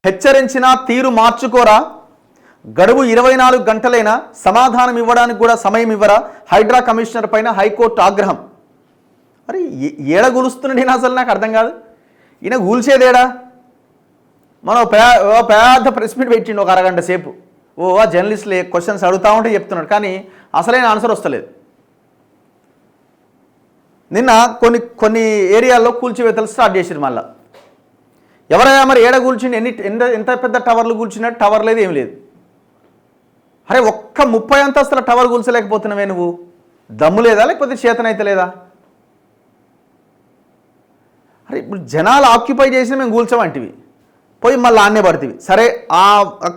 హెచ్చరించినా తీరు మార్చుకోరా, గడువు 24 గంటలైనా సమాధానం ఇవ్వడానికి కూడా సమయం ఇవ్వరా, హైడ్రా కమిషనర్ పైన హైకోర్టు ఆగ్రహం. మరి ఏడ కూలుస్తున్నాడు ఈయన, అసలు నాకు అర్థం కాదు. ఈయన కూల్చేదేడా? మనం పెద్ద ప్రెస్ మీట్ పెట్టిండు ఒక అరగంట సేపు. ఆ జర్నలిస్టులు క్వశ్చన్స్ అడుగుతూ ఉంటే చెప్తున్నాడు, కానీ అసలైన ఆన్సర్ వస్తలేదు. నిన్న కొన్ని ఏరియాల్లో కూల్చివేతలు స్టార్ట్ చేసిరు. మళ్ళీ ఎవరైనా మరి ఏడ కూల్చిండి, ఎంత పెద్ద టవర్లు కూల్చినట్టు, టవర్ లేదు, ఏం లేదు. అరే ఒక్క 30 అంతస్తుల టవర్ కూల్చలేకపోతున్నావే నువ్వు, దమ్ము లేదా లేకపోతే చేతనైతే లేదా? అరే ఇప్పుడు జనాలు ఆక్యుపై చేసిన మేము కూల్చమంటివి, పోయి మళ్ళీ ఆన్నే పడుతుంది. సరే ఆ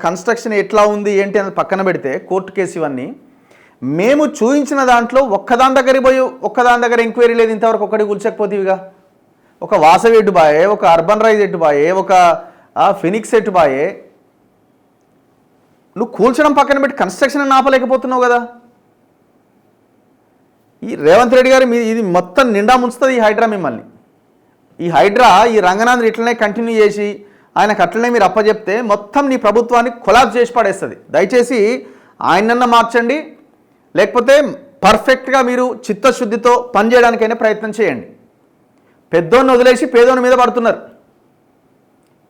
కన్స్ట్రక్షన్ ఎట్లా ఉంది ఏంటి అని పక్కన పెడితే కోర్టు కేసు ఇవన్నీ మేము చూపించిన దాంట్లో ఒక్కదాని దగ్గరికి పోయి ఒక్కదాని దగ్గర ఎంక్వైరీ లేదు, ఇంతవరకు ఒక్కటి కూల్చకపోతేవిగా. ఒక వాసవి ఎటు బాయే, ఒక అర్బన్ రైజ్ ఎటు బాయే, ఒక ఫినిక్స్ ఎటు బాయే, నువ్వు కూల్చడం పక్కన పెట్టి కన్స్ట్రక్షన్ ఆపలేకపోతున్నావు కదా. ఈ రేవంత్ రెడ్డి గారు ఇది మొత్తం నిండా ముంచుతుంది ఈ హైడ్రా మిమ్మల్ని. ఈ హైడ్రా ఈ రంగనాథ్ ఇట్లనే కంటిన్యూ చేసి ఆయనకు అట్లనే మీరు అప్పచెప్తే మొత్తం నీ ప్రభుత్వాన్ని కొలాప్స్ చేసి పడేస్తుంది. దయచేసి ఆయనన్నా మార్చండి, లేకపోతే పర్ఫెక్ట్గా మీరు చిత్తశుద్ధితో పనిచేయడానికైనా ప్రయత్నం చేయండి. పెద్దోన్ని వదిలేసి పేదోని మీద పడుతున్నారు.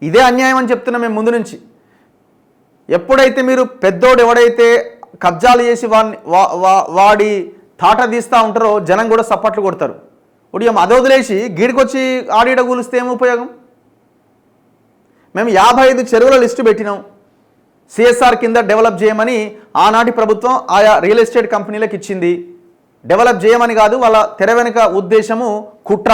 ఇదే అన్యాయం అని చెప్తున్నాం మేము ముందు నుంచి. ఎప్పుడైతే మీరు పెద్దోడు ఎవడైతే కబ్జాలు చేసి వాడి తాట తీస్తూ ఉంటారో జనం కూడా సప్పట్లు కొడతారు. ఉడియం అది వదిలేసి గీడికొచ్చి ఆడిడ కూలిస్తే ఏం ఉపయోగం? మేము 55 చెరువుల లిస్టు పెట్టినాం, సిఎస్ఆర్ కింద డెవలప్ చేయమని ఆనాటి ప్రభుత్వం ఆయా రియల్ ఎస్టేట్ కంపెనీలకు ఇచ్చింది. డెవలప్ చేయమని కాదు, వాళ్ళ తెర వెనుక ఉద్దేశము కుట్ర,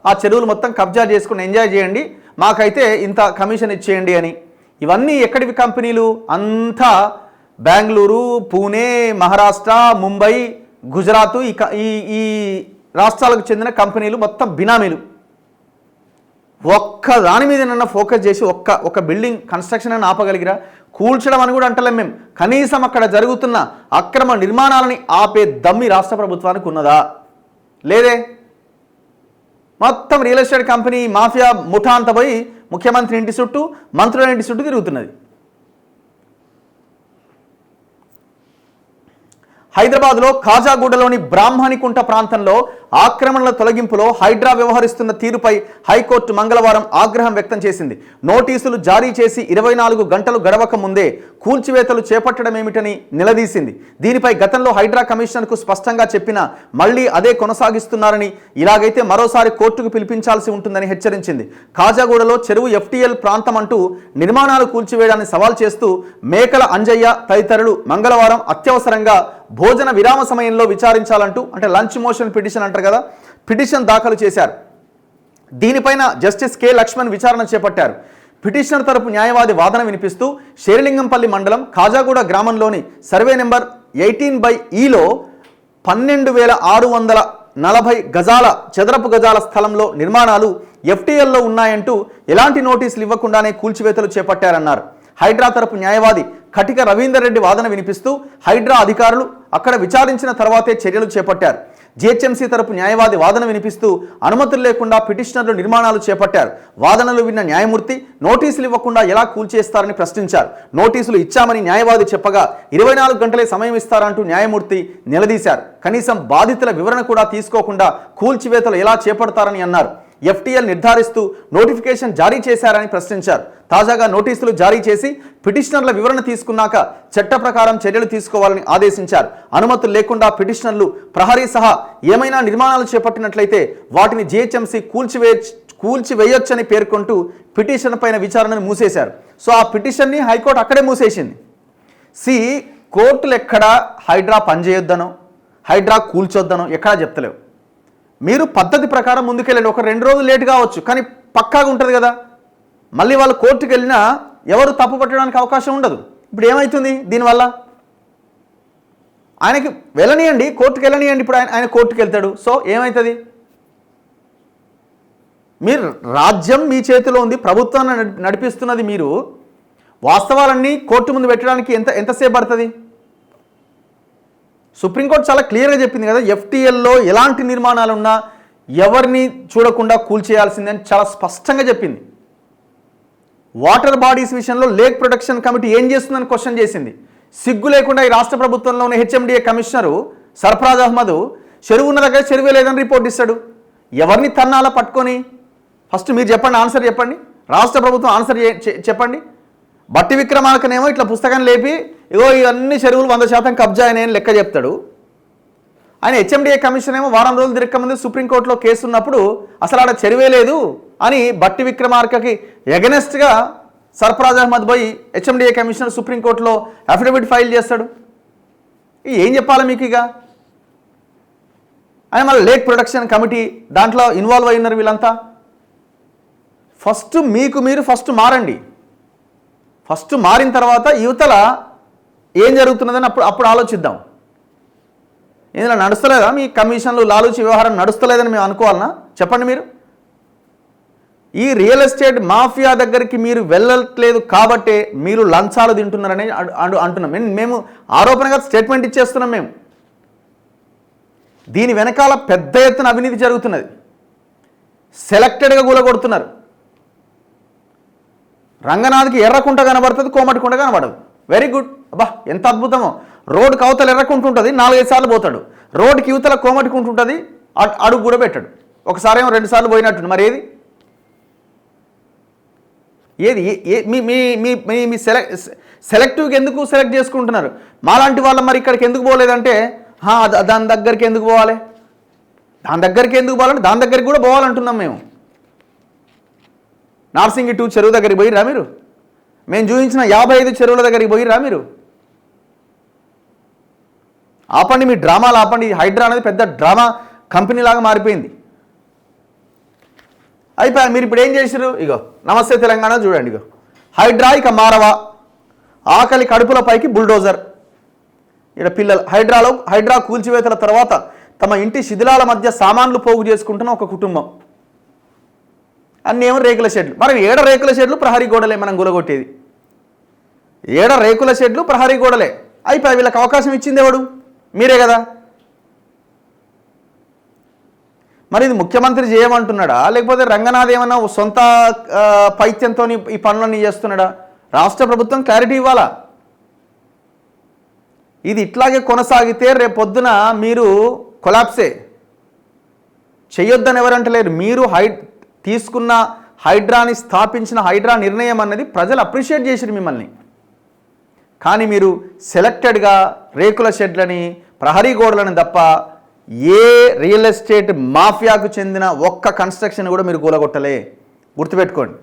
ఆ చెరువులు మొత్తం కబ్జా చేసుకుని ఎంజాయ్ చేయండి, మాకైతే ఇంత కమిషన్ ఇచ్చేయండి అని. ఇవన్నీ ఎక్కడివి కంపెనీలు? అంతా బెంగళూరు, పూణే, మహారాష్ట్ర, ముంబై, గుజరాత్ ఈ రాష్ట్రాలకు చెందిన కంపెనీలు, మొత్తం బినామీలు. ఒక్క దాని మీద నన్న ఫోకస్ చేసి ఒక బిల్డింగ్ కన్స్ట్రక్షన్ అని ఆపగలిగిరా? కూల్చడం అని కూడా అంటలేం మేము, కనీసం అక్కడ జరుగుతున్న అక్రమ నిర్మాణాలని ఆపే దమ్మి రాష్ట్ర ప్రభుత్వానికి ఉన్నదా? లేదే. మొత్తం రియల్ ఎస్టేట్ కంపెనీ మాఫియా ముఠా అంతా పోయి ముఖ్యమంత్రి ఇంటి చుట్టూ, మంత్రుల ఇంటి చుట్టూ తిరుగుతున్నది. హైదరాబాద్లో ఖాజాగూడలోని బ్రాహ్మణికుంట ప్రాంతంలో ఆక్రమణల తొలగింపులో హైడ్రా వ్యవహరిస్తున్న తీరుపై హైకోర్టు మంగళవారం ఆగ్రహం వ్యక్తం చేసింది. నోటీసులు జారీ చేసి 24 గంటలు గడవక ముందే కూల్చివేతలు చేపట్టడమేమిటని నిలదీసింది. దీనిపై గతంలో హైడ్రా కమిషనర్కు స్పష్టంగా చెప్పినా మళ్లీ అదే కొనసాగిస్తున్నారని, ఇలాగైతే మరోసారి కోర్టుకు పిలిపించాల్సి ఉంటుందని హెచ్చరించింది. ఖాజాగూడలో చెరువు FTL ప్రాంతం అంటూ నిర్మాణాలు కూల్చివేయడాన్ని సవాల్ చేస్తూ మేకల అంజయ్య తదితరులు మంగళవారం అత్యవసరంగా భోజన విరామ సమయంలో విచారించాలంటూ, అంటే లంచ్ మోషన్ పిటిషన్ అంటారు కదా, పిటిషన్ దాఖలు చేశారు. దీనిపైన జస్టిస్ K. లక్ష్మణ్ విచారణ చేపట్టారు. పిటిషనర్ తరపు న్యాయవాది వాదన వినిపిస్తూ శేరిలింగంపల్లి మండలం ఖాజాగూడ గ్రామంలోని సర్వే నెంబర్ 18/Eలో 12,640 గజాల చదరపు గజాల స్థలంలో నిర్మాణాలు FTLలో ఉన్నాయంటూ ఎలాంటి నోటీసులు ఇవ్వకుండానే కూల్చివేతలు చేపట్టారన్నారు. హైడ్రా తరపు న్యాయవాది కటిక రవీందర్ రెడ్డి వాదన వినిపిస్తూ హైడ్రా అధికారులు అక్కడ విచారించిన తర్వాతే చర్యలు చేపట్టారు. GHMC తరపు న్యాయవాది వాదన వినిపిస్తూ అనుమతులు లేకుండా పిటిషనర్లు నిర్మాణాలు చేపట్టారు. వాదనలు విన్న న్యాయమూర్తి నోటీసులు ఇవ్వకుండా ఎలా కూల్చేస్తారని ప్రశ్నించారు. నోటీసులు ఇచ్చామని న్యాయవాది చెప్పగా 24 గంటలే సమయం ఇస్తారంటూ న్యాయమూర్తి నిలదీశారు. కనీసం బాధితుల వివరణ కూడా తీసుకోకుండా కూల్చివేతలు ఎలా చేపడతారని అన్నారు. FTL నిర్ధారిస్తూ నోటిఫికేషన్ జారీ చేశారని ప్రశ్నించారు. తాజాగా నోటీసులు జారీ చేసి పిటిషనర్ల వివరణ తీసుకున్నాక చట్ట ప్రకారం చర్యలు తీసుకోవాలని ఆదేశించారు. అనుమతులు లేకుండా పిటిషనర్లు ప్రహరీ సహా ఏమైనా నిర్మాణాలు చేపట్టినట్లయితే వాటిని GHMC కూల్చివేయొచ్చని పేర్కొంటూ పిటిషన్ పైన విచారణను మూసేశారు. సో ఆ పిటిషన్ని హైకోర్టు అక్కడే మూసేసింది. కోర్టులు ఎక్కడా హైడ్రా పనిచేయొద్దనో హైడ్రా కూల్చొద్దనో ఎక్కడా చెప్తలేవు. మీరు పద్ధతి ప్రకారం ముందుకెళ్ళండి. ఒక 2 రోజులు లేట్ కావచ్చు, కానీ పక్కాగా ఉంటుంది కదా. మళ్ళీ వాళ్ళు కోర్టుకు వెళ్ళినా ఎవరు తప్పు పట్టడానికి అవకాశం ఉండదు. ఇప్పుడు ఏమవుతుంది దీనివల్ల? ఆయనకి వెళ్ళనియండి, కోర్టుకు వెళ్ళనియండి. ఇప్పుడు ఆయన కోర్టుకు వెళ్తాడు. సో ఏమవుతుంది? మీరు రాజ్యం మీ చేతిలో ఉంది, ప్రభుత్వాన్ని నడిపిస్తున్నది మీరు. వాస్తవాలన్నీ కోర్టు ముందు పెట్టడానికి ఎంతసేపు పడుతుంది? సుప్రీంకోర్టు చాలా క్లియర్గా చెప్పింది కదా, FTLలో ఎలాంటి నిర్మాణాలు ఉన్నా ఎవరిని చూడకుండా కూల్చేయాల్సిందని చాలా స్పష్టంగా చెప్పింది. వాటర్ బాడీస్ విషయంలో లేక్ ప్రొటెక్షన్ కమిటీ ఏం చేస్తుందని క్వశ్చన్ చేసింది. సిగ్గు లేకుండా ఈ రాష్ట్ర ప్రభుత్వంలోని హెచ్ఎండిఏ కమిషనరు సర్ఫరాజ్ అహ్మద్ చెరువు ఉన్న దగ్గర చెరువే లేదని రిపోర్ట్ ఇస్తాడు. ఎవరిని తన్నాలా పట్టుకొని? ఫస్ట్ మీరు చెప్పండి, ఆన్సర్ చెప్పండి. రాష్ట్ర ప్రభుత్వం ఆన్సర్ చెప్పండి. బట్టి విక్రమార్కనేమో ఇట్లా పుస్తకం లేపి ఇగో ఇవన్నీ చెరువులు 100% కబ్జా అయినాయని లెక్క చెప్తాడు. ఆయన హెచ్ఎండిఏ కమిషన్ ఏమో వారం రోజులు తిరగకముందు సుప్రీంకోర్టులో కేసు ఉన్నప్పుడు అసలు ఆడ చెరువే లేదు అని బట్టి విక్రమార్కకి ఎగనెస్ట్గా సర్ఫరాజ్ అహ్మద్ పోయి హెచ్ఎండిఏ కమిషనర్ సుప్రీంకోర్టులో అఫిడవిట్ ఫైల్ చేస్తాడు. ఏం చెప్పాలి మీకు? ఇక ఆయన మళ్ళీ లేక్ ప్రొటెక్షన్ కమిటీ దాంట్లో ఇన్వాల్వ్ అయి ఉన్నారు వీళ్ళంతా. ఫస్ట్ మీకు మీరు ఫస్ట్ మారండి. ఫస్ట్ మారిన తర్వాత యువతల ఏం జరుగుతున్నదని అప్పుడు ఆలోచిద్దాం. ఇందులో నడుస్తలేదా మీ కమిషన్లు లాలూచి వ్యవహారం నడుస్తలేదని మేము అనుకోవాలన్నా? చెప్పండి మీరు. ఈ రియల్ ఎస్టేట్ మాఫియా దగ్గరికి మీరు వెళ్ళట్లేదు కాబట్టే మీరు లంచాలు తింటున్నారని అంటున్నాం. మేము ఆరోపణగా స్టేట్మెంట్ ఇచ్చేస్తున్నాం. మేము దీని వెనకాల పెద్ద ఎత్తున అవినీతి జరుగుతున్నది. సెలెక్టెడ్గా కూలగొడుతున్నారు. రంగనాథ్కి ఎర్రకుంట కనబడుతుంది, కోమటికుంట కనబడదు. Very good. అబ్బా ఎంత అద్భుతమో. రోడ్డుకి అవతల ఎర్రకుంట ఉంటుంది, 4-5 సార్లు పోతాడు. రోడ్డుకి యువతల కోమటికుంట ఉంటుంది, అడుగు కూడా పెట్టాడు. ఒకసారి ఏమో 2 సార్లు పోయినట్టు. మరి ఏది మీ సెలెక్టివ్గా ఎందుకు సెలెక్ట్ చేసుకుంటున్నారు? మాలాంటి వాళ్ళ మరి ఇక్కడికి ఎందుకు పోలేదంటే దాని దగ్గరికి ఎందుకు పోవాలి? దాని దగ్గరికి ఎందుకు పోవాలంటే దాని దగ్గరికి కూడా పోవాలంటున్నాం మేము. నార్సింగి 2 చెరువు దగ్గరికి పోయిరా మీరు? మేము చూపించిన 55 చెరువుల దగ్గరికి పోయిరా మీరు? ఆపండి మీ డ్రామాలు ఆపండి. హైడ్రా అనేది పెద్ద డ్రామా కంపెనీ లాగా మారిపోయింది. అయిపోయి మీరు ఇప్పుడు ఏం చేశారు? ఇగో నమస్తే తెలంగాణ చూడండి. ఇగో హైడ్రా ఇక మారవా, ఆకలి కడుపుల పైకి బుల్డోజర్. ఇక్కడ పిల్లలు హైడ్రా కూల్చివేతల తర్వాత తమ ఇంటి శిథిలాల మధ్య సామాన్లు పోగు చేసుకుంటున్న ఒక కుటుంబం. అన్నీ ఏమో రేకుల షెడ్లు. మరి ఏడ రేకుల షెడ్లు, ప్రహరీ గోడలే మనం గులగొట్టేది. ఏడ రేకుల షెడ్లు, ప్రహరీ గోడలే. అయిపోయి వీళ్ళకి అవకాశం ఇచ్చింది ఎవడు? మీరే కదా. మరి ఇది ముఖ్యమంత్రి చేయమంటున్నాడా, లేకపోతే రంగనాథ్ ఏమన్నా సొంత పైత్యంతో ఈ పనులన్నీ చేస్తున్నాడా? రాష్ట్ర ప్రభుత్వం క్లారిటీ ఇవ్వాలా. ఇది ఇట్లాగే కొనసాగితే రేపొద్దున మీరు కొలాప్సే. చెయ్యొద్దని ఎవరంటలేరు. మీరు తీసుకున్న హైడ్రాని స్థాపించిన హైడ్రా నిర్ణయం అన్నది ప్రజలు అప్రిషియేట్ చేసిరు మిమ్మల్ని. కానీ మీరు సెలెక్టెడ్గా రేకుల షెడ్లని, ప్రహరీ గోడలని తప్ప ఏ రియల్ ఎస్టేట్ మాఫియాకు చెందిన ఒక్క కన్స్ట్రక్షన్ కూడా మీరు కూలగొట్టలే. గుర్తుపెట్టుకోండి.